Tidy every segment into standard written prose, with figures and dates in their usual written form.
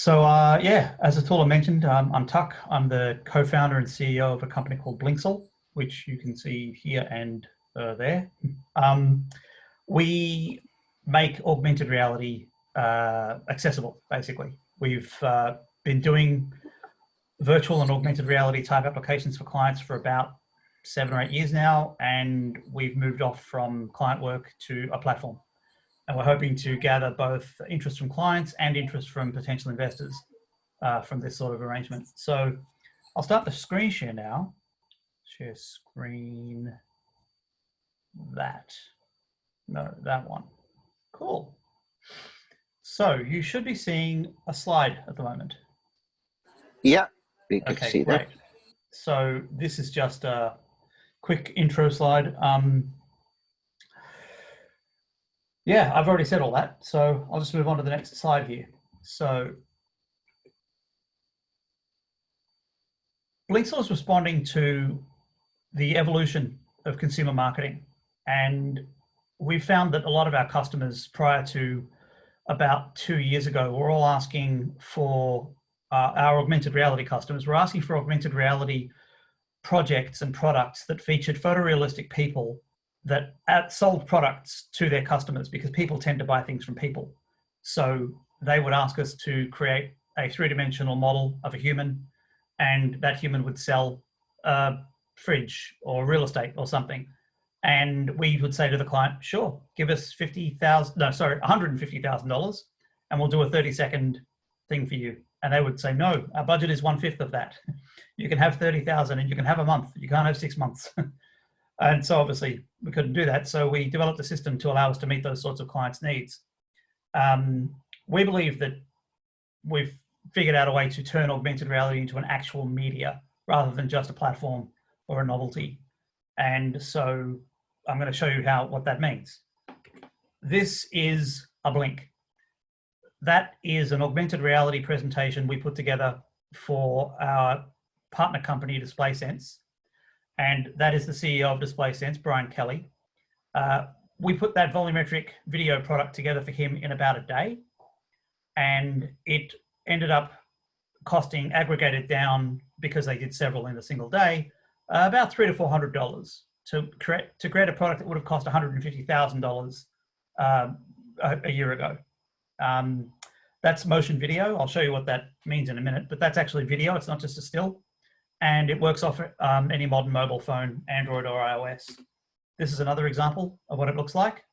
Yeah, as Atula mentioned, I'm Tuck. I'm the co-founder and CEO of a company called Blinxel, which you can see here and there. We make augmented reality accessible, basically. We've been doing virtual and augmented reality type applications for clients for about 7 or 8 years now, and we've moved off from client work to a platform. And we're hoping to gather both interest from clients and interest from potential investors from this sort of arrangement. So I'll start the screen share now. Share screen, that. No, that one. Cool. So you should be seeing a slide at the moment. Yeah, we can see great. that. So this is just a quick intro slide. Yeah, I've already said all that, so I'll just move on to the next slide here. So Blinxel is responding to the evolution of consumer marketing, and we found that a lot of our customers prior to about 2 years ago were all asking for our augmented reality customers were asking for augmented reality projects and products that featured photorealistic people that sold products to their customers, because people tend to buy things from people. So they would ask us to create a three-dimensional model of a human, and that human would sell a fridge or real estate or something. And we would say to the client, sure, give us $150,000 and we'll do a 30-second thing for you. And they would say, no, our budget is 1/5 of that. You can have 30,000 and you can have a month. You can't have 6 months. And so obviously we couldn't do that. So we developed a system to allow us to meet those sorts of clients' needs. We believe that we've figured out a way to turn augmented reality into an actual media rather than just a platform or a novelty. And so I'm going to show you what that means. This is a blink. That is an augmented reality presentation we put together for our partner company, DisplaySense. And that is the CEO of DisplaySense, Brian Kelly. We put that volumetric video product together for him in about a day. And it ended up costing, aggregated down, because they did several in a single day, about $300 to $400 to create a product that would have cost $150,000 a year ago. That's motion video. I'll show you what that means in a minute, but that's actually video. It's not just a still. And it works off any modern mobile phone, Android or iOS. This is another example of what it looks like.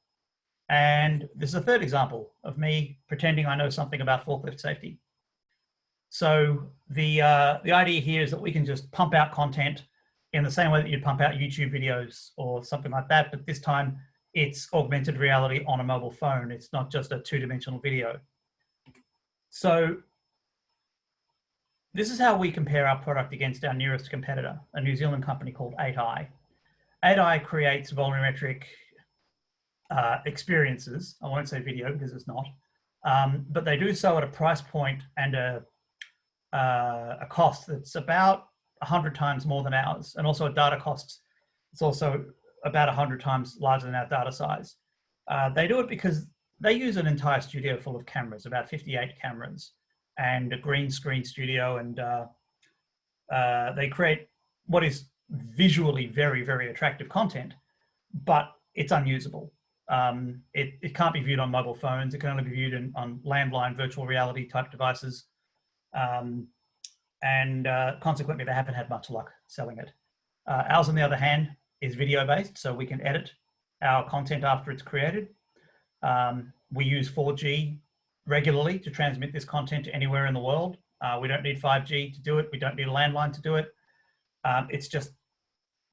And this is a third example of me pretending I know something about forklift safety. So the idea here is that we can just pump out content in the same way that you'd pump out YouTube videos or something like that, but this time it's augmented reality on a mobile phone. It's not just a two-dimensional video. So this is how we compare our product against our nearest competitor, a New Zealand company called 8i. 8i creates volumetric experiences. I won't say video because it's not, but they do so at a price point and a cost that's about 100 times more than ours, and also a data cost. It's also about 100 times larger than our data size. They do it because they use an entire studio full of cameras, about 58 cameras, and a green screen studio, and they create what is visually very, very attractive content, but it's unusable. It can't be viewed on mobile phones. It can only be viewed on landline virtual reality type devices. Consequently, they haven't had much luck selling it. Ours, on the other hand, is video based, so we can edit our content after it's created. We use 4G regularly to transmit this content to anywhere in the world. We don't need 5G to do it. We don't need a landline to do it. It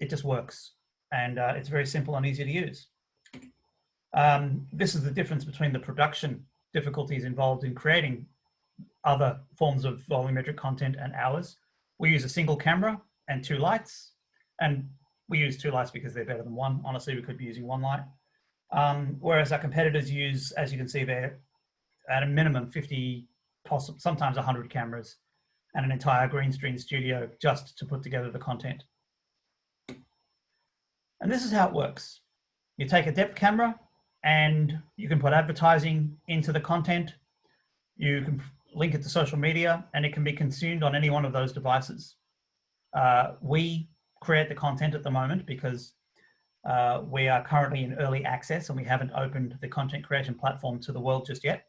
just works, and it's very simple and easy to use. This is the difference between the production difficulties involved in creating other forms of volumetric content and ours. We use a single camera and 2 lights, and we use 2 lights because they're better than one. Honestly, we could be using 1 light. Whereas our competitors use, as you can see there, at a minimum 50, sometimes 100 cameras and an entire green screen studio just to put together the content. And this is how it works. You take a depth camera and you can put advertising into the content. You can link it to social media, and it can be consumed on any one of those devices. We create the content at the moment because we are currently in early access and we haven't opened the content creation platform to the world just yet.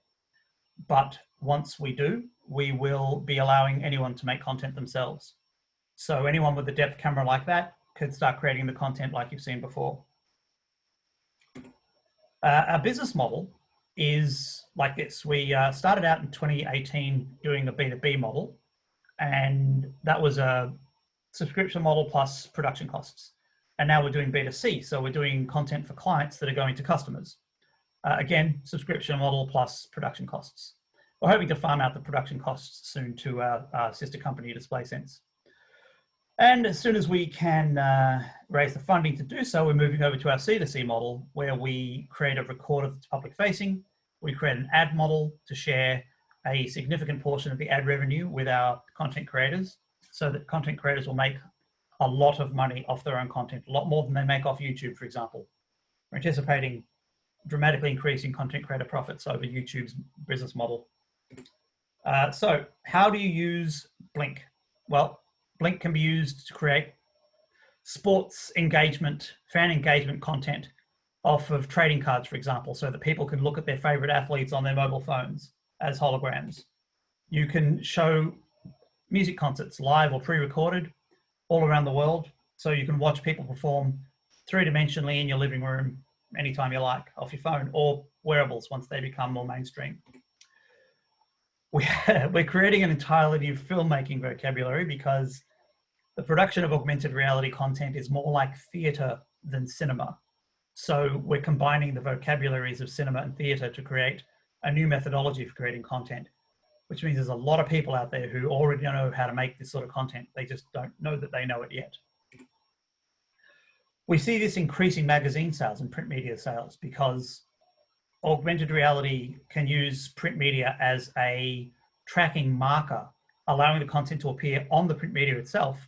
But once we do, we will be allowing anyone to make content themselves. So anyone with a depth camera like that could start creating the content like you've seen before. Our business model is like this. We started out in 2018 doing a B2B model, and that was a subscription model plus production costs. And now we're doing B2C, so we're doing content for clients that are going to customers. Again, subscription model plus production costs. We're hoping to farm out the production costs soon to our sister company, DisplaySense. And as soon as we can raise the funding to do so, we're moving over to our C2C model, where we create a recorder that's public facing. We create an ad model to share a significant portion of the ad revenue with our content creators, so that content creators will make a lot of money off their own content, a lot more than they make off YouTube, for example. We're anticipating dramatically increasing content creator profits over YouTube's business model. So how do you use Blink? Well, Blink can be used to create sports engagement, fan engagement content off of trading cards, for example, so that people can look at their favorite athletes on their mobile phones as holograms. You can show music concerts live or pre-recorded all around the world, so you can watch people perform three-dimensionally in your living room anytime you like off your phone, or wearables once they become more mainstream. We're creating an entirely new filmmaking vocabulary because the production of augmented reality content is more like theatre than cinema. So we're combining the vocabularies of cinema and theatre to create a new methodology for creating content, which means there's a lot of people out there who already know how to make this sort of content. They just don't know that they know it yet. We see this increasing magazine sales and print media sales because augmented reality can use print media as a tracking marker, allowing the content to appear on the print media itself,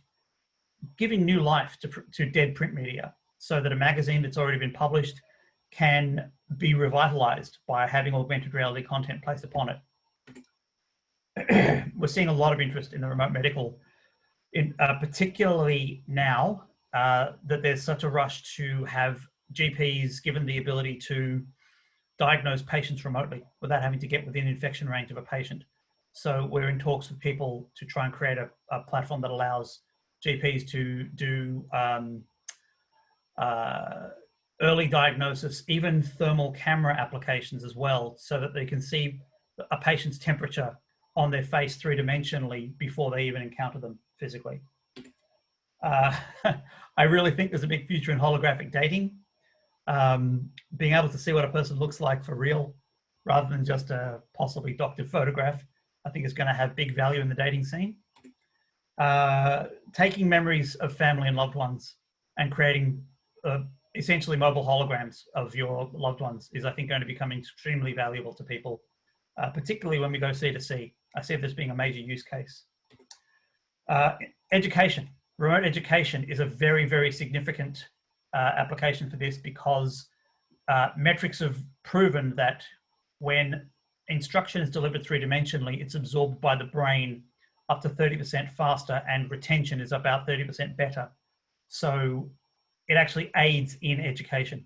giving new life to dead print media, so that a magazine that's already been published can be revitalized by having augmented reality content placed upon it. We're seeing a lot of interest in the remote medical, particularly now that there's such a rush to have GPs given the ability to diagnose patients remotely without having to get within infection range of a patient. So we're in talks with people to try and create a platform that allows GPs to do early diagnosis, even thermal camera applications as well, so that they can see a patient's temperature on their face three-dimensionally before they even encounter them physically. I really think there's a big future in holographic dating. Being able to see what a person looks like for real, rather than just a possibly doctored photograph, I think is going to have big value in the dating scene. Taking memories of family and loved ones and creating essentially mobile holograms of your loved ones is, I think, going to become extremely valuable to people, particularly when we go C2C. I see this being a major use case. Education. Remote education is a very, very significant application for this, because metrics have proven that when instruction is delivered three-dimensionally, it's absorbed by the brain up to 30% faster, and retention is about 30% better. So it actually aids in education.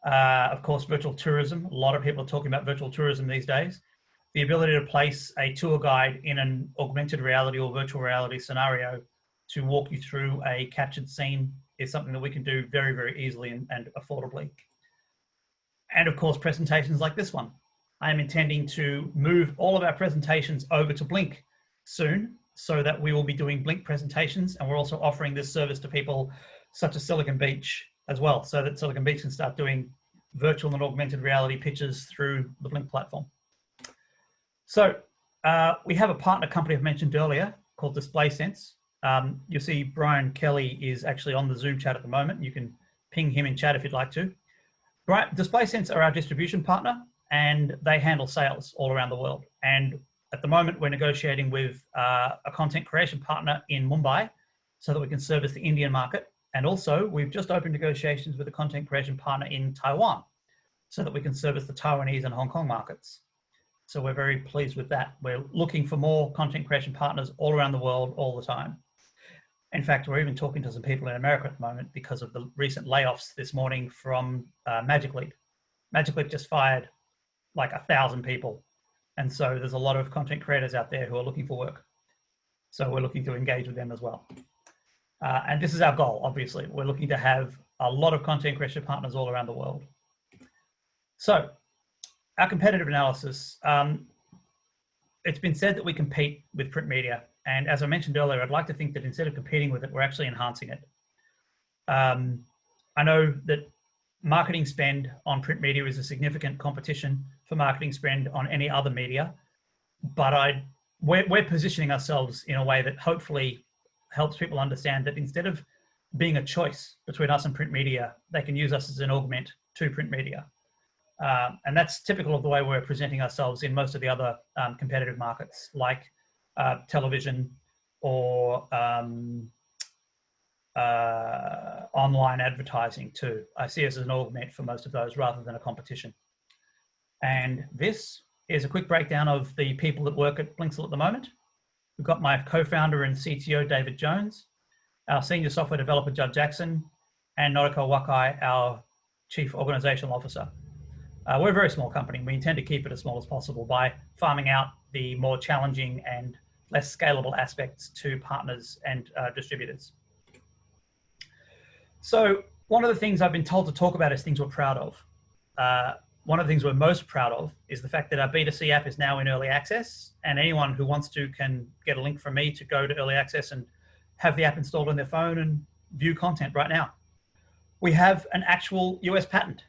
Of course, virtual tourism. A lot of people are talking about virtual tourism these days. The ability to place a tour guide in an augmented reality or virtual reality scenario to walk you through a captured scene is something that we can do very, very easily and affordably. And of course, presentations like this one. I am intending to move all of our presentations over to Blink soon, so that we will be doing Blink presentations, and we're also offering this service to people such as Silicon Beach as well, so that Silicon Beach can start doing virtual and augmented reality pitches through the Blink platform. So we have a partner company I've mentioned earlier called DisplaySense. You'll see Brian Kelly is actually on the Zoom chat at the moment. You can ping him in chat if you'd like to. DisplaySense are our distribution partner, and they handle sales all around the world. And at the moment, we're negotiating with a content creation partner in Mumbai so that we can service the Indian market. And also, we've just opened negotiations with a content creation partner in Taiwan so that we can service the Taiwanese and Hong Kong markets. So we're very pleased with that. We're looking for more content creation partners all around the world all the time. In fact, we're even talking to some people in America at the moment because of the recent layoffs this morning from Magic Leap. Magic Leap just fired like 1,000 people. And so there's a lot of content creators out there who are looking for work. So we're looking to engage with them as well. And this is our goal, obviously. We're looking to have a lot of content creation partners all around the world. So our competitive analysis, it's been said that we compete with print media. And as I mentioned earlier, I'd like to think that instead of competing with it, we're actually enhancing it. I know that marketing spend on print media is a significant competition for marketing spend on any other media, but we're positioning ourselves in a way that hopefully helps people understand that instead of being a choice between us and print media, they can use us as an augment to print media. And that's typical of the way we're presenting ourselves in most of the other competitive markets, like television or online advertising too. I see us as an augment for most of those rather than a competition. And this is a quick breakdown of the people that work at Blinxel at the moment. We've got my co-founder and CTO, David Jones, our senior software developer, Judd Jackson, and Noriko Wakai, our chief organizational officer. We're a very small company. We intend to keep it as small as possible by farming out the more challenging and less scalable aspects to partners and distributors. So one of the things I've been told to talk about is things we're proud of. One of the things we're most proud of is the fact that our B2C app is now in early access, and anyone who wants to can get a link from me to go to early access and have the app installed on their phone and view content right now. We have an actual US patent.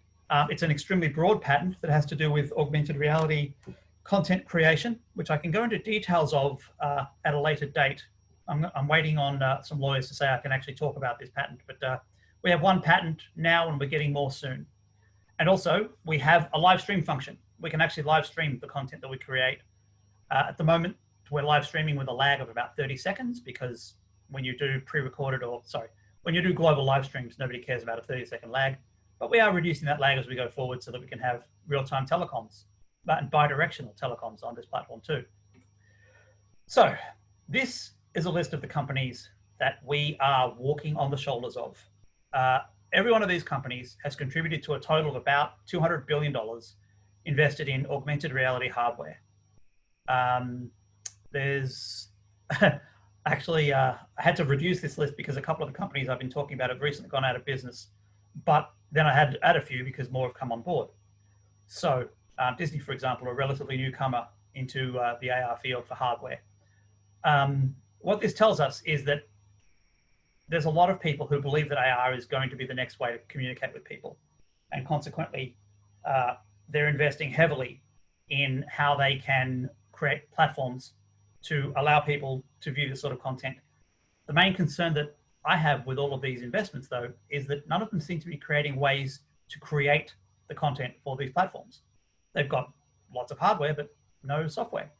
It's an extremely broad patent that has to do with augmented reality content creation, which I can go into details of at a later date. I'm waiting on some lawyers to say I can actually talk about this patent, but we have one patent now and we're getting more soon. And also we have a live stream function. We can actually live stream the content that we create. At the moment, we're live streaming with a lag of about 30 seconds because when you do when you do global live streams, nobody cares about a 30-second lag. But we are reducing that lag as we go forward so that we can have real-time telecoms and bi-directional telecoms on this platform too. So this is a list of the companies that we are walking on the shoulders of. Every one of these companies has contributed to a total of about $200 billion invested in augmented reality hardware. There's actually, I had to reduce this list because a couple of the companies I've been talking about have recently gone out of business, but then I had to add a few because more have come on board. So Disney, for example, a relatively newcomer into the AR field for hardware. What this tells us is that there's a lot of people who believe that AR is going to be the next way to communicate with people. And consequently, they're investing heavily in how they can create platforms to allow people to view this sort of content. The main concern that I have with all of these investments, though, is that none of them seem to be creating ways to create the content for these platforms. They've got lots of hardware, but no software.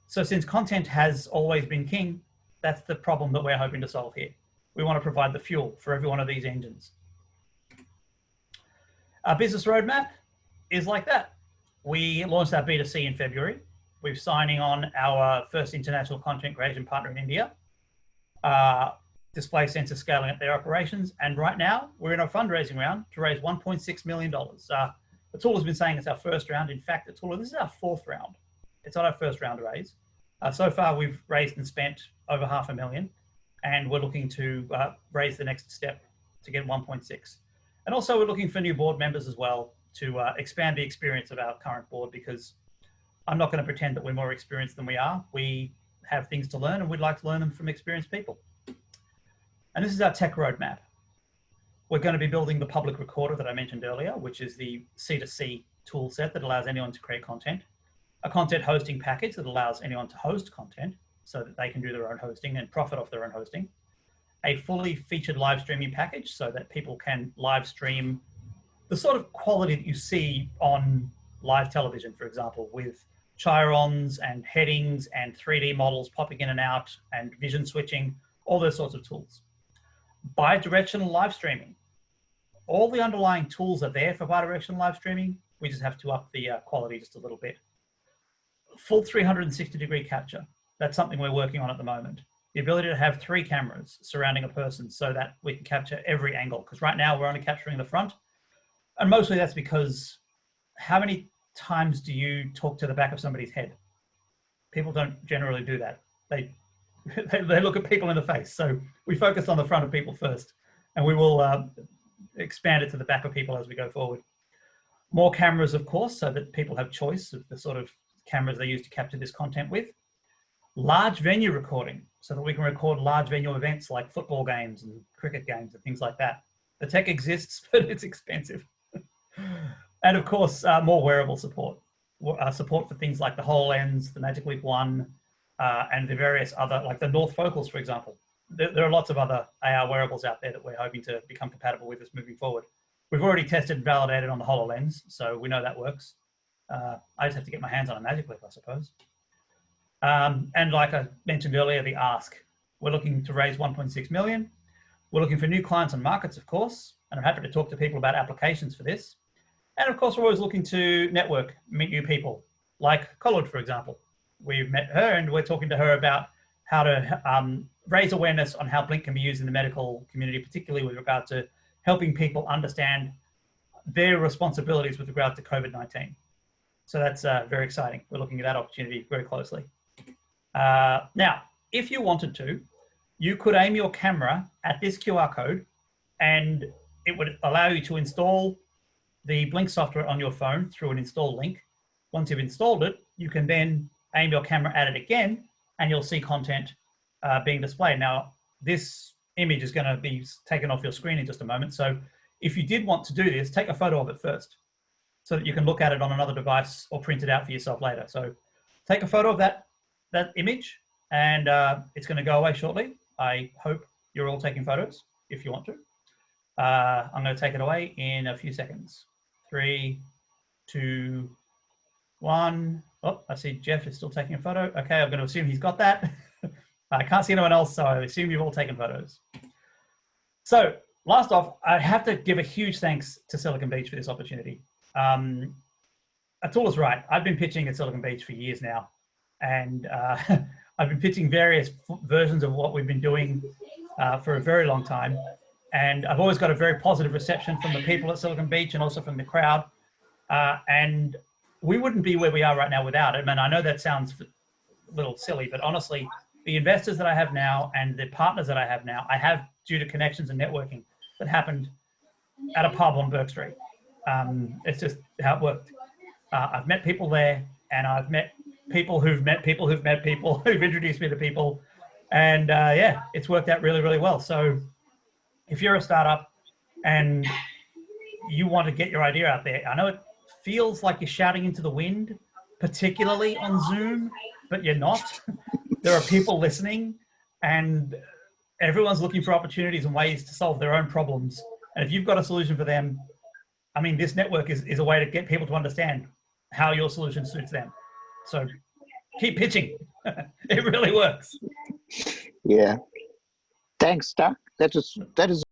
So since content has always been king, that's the problem that we're hoping to solve here. We want to provide the fuel for every one of these engines. Our business roadmap is like that. We launched our B2C in February. We're signing on our first international content creation partner in India. Display Sense is scaling up their operations. And right now, we're in a fundraising round to raise $1.6 million. The tool has been saying it's our first round. In fact, this is our fourth round. It's not our first round raise. So far, we've raised and spent over $500,000. And we're looking to raise the next step to get 1.6. And also we're looking for new board members as well to expand the experience of our current board, because I'm not going to pretend that we're more experienced than we are. We have things to learn and we'd like to learn them from experienced people. And this is our tech roadmap. We're going to be building the public recorder that I mentioned earlier, which is the C2C tool set that allows anyone to create content, a content hosting package that allows anyone to host content, so that they can do their own hosting and profit off their own hosting, a fully featured live streaming package so that people can live stream the sort of quality that you see on live television, for example, with chirons and headings and 3D models popping in and out and vision switching, all those sorts of tools. Bi-directional live streaming. All the underlying tools are there for bi-directional live streaming. We just have to up the quality just a little bit. full 360-degree capture. That's something we're working on at the moment. The ability to have 3 cameras surrounding a person so that we can capture every angle. Because right now we're only capturing the front. And mostly that's because how many times do you talk to the back of somebody's head? People don't generally do that. They look at people in the face. So we focus on the front of people first, and we will expand it to the back of people as we go forward. More cameras, of course, so that people have choice of the sort of cameras they use to capture this content with. Large venue recording, so that we can record large venue events like football games and cricket games and things like that. The tech exists, but it's expensive. And of course, more wearable support. Support for things like the HoloLens, the Magic Leap 1, and the various other, like the North Focals, for example. There are lots of other AR wearables out there that we're hoping to become compatible with us moving forward. We've already tested and validated on the HoloLens, so we know that works. I just have to get my hands on a Magic Leap, I suppose. And like I mentioned earlier, the ask. We're looking to raise 1.6 million. We're looking for new clients and markets, of course, and I'm happy to talk to people about applications for this. And of course, we're always looking to network, meet new people, like Collard, for example. We've met her and we're talking to her about how to raise awareness on how Blink can be used in the medical community, particularly with regard to helping people understand their responsibilities with regard to COVID-19. So that's very exciting. We're looking at that opportunity very closely. Now, if you wanted to, you could aim your camera at this QR code and it would allow you to install the Blink software on your phone through an install link. Once you've installed it, you can then aim your camera at it again and you'll see content being displayed. Now, this image is going to be taken off your screen in just a moment. So if you did want to do this, take a photo of it first so that you can look at it on another device or print it out for yourself later. So take a photo of that image and it's going to go away shortly. I hope you're all taking photos if you want to. I'm going to take it away in a few seconds. 3, 2, 1. Oh, I see Jeff is still taking a photo. Okay, I'm going to assume he's got that. I can't see anyone else, so I assume you've all taken photos. So last off, I have to give a huge thanks to Silicon Beach for this opportunity. Atul is right. I've been pitching at Silicon Beach for years now, and I've been pitching various versions of what we've been doing for a very long time. And I've always got a very positive reception from the people at Silicon Beach and also from the crowd. And we wouldn't be where we are right now without it. And I know that sounds a little silly, but honestly, the investors that I have now and the partners that I have now, I have due to connections and networking that happened at a pub on Burke Street. It's just how it worked. I've met people there, and I've met people who've met people who've met people who've introduced me to people. And yeah, it's worked out really, really well. So if you're a startup and you want to get your idea out there, I know it feels like you're shouting into the wind, particularly on Zoom, but you're not. There are people listening and everyone's looking for opportunities and ways to solve their own problems. And if you've got a solution for them, I mean, this network is a way to get people to understand how your solution suits them. So keep pitching. It really works. Yeah. Thanks, Doc. That is